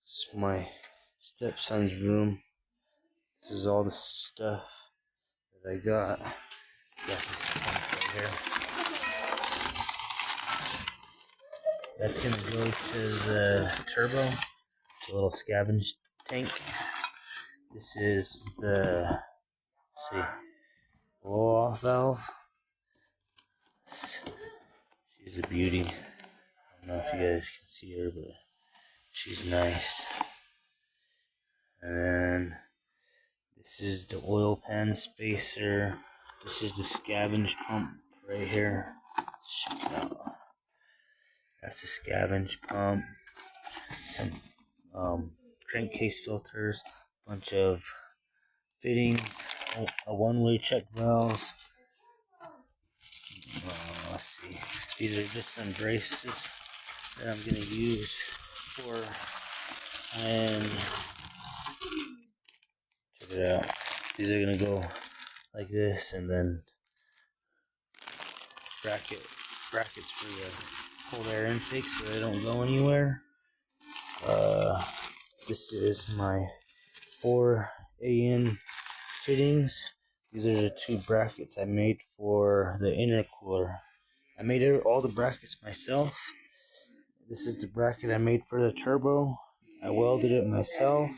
This is my stepson's room. This is all the stuff that I got. Got this pump right here. That's gonna go to the turbo. It's a little scavenge tank. This is the, let's see, blow-off valve. She's a beauty. I don't know if you guys can see her, but she's nice. And then this is the oil pan spacer. This is the scavenge pump right here. Check it out. That's the scavenge pump. Some crankcase filters, bunch of fittings, a one-way check valve. Let's see. These are just some braces that I'm gonna use for, and check it out. These are gonna go like this, and then brackets for the cold air intake so they don't go anywhere. This is my 4 AN fittings. These are the 2 brackets I made for the intercooler. I made all the brackets myself. This is the bracket I made for the turbo. I welded it myself,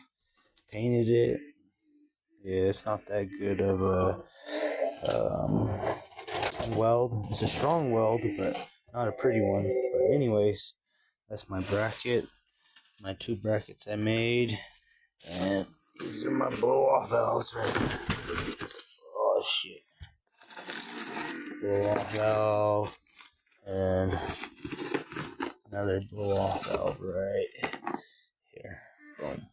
painted it. Yeah, it's not that good of a weld. It's a strong weld, but not a pretty one. But anyways, that's my bracket. My 2 brackets I made. And these are my blow-off valves right here. Oh shit. Blow-off valve. And another blow-off valve right here. Boom.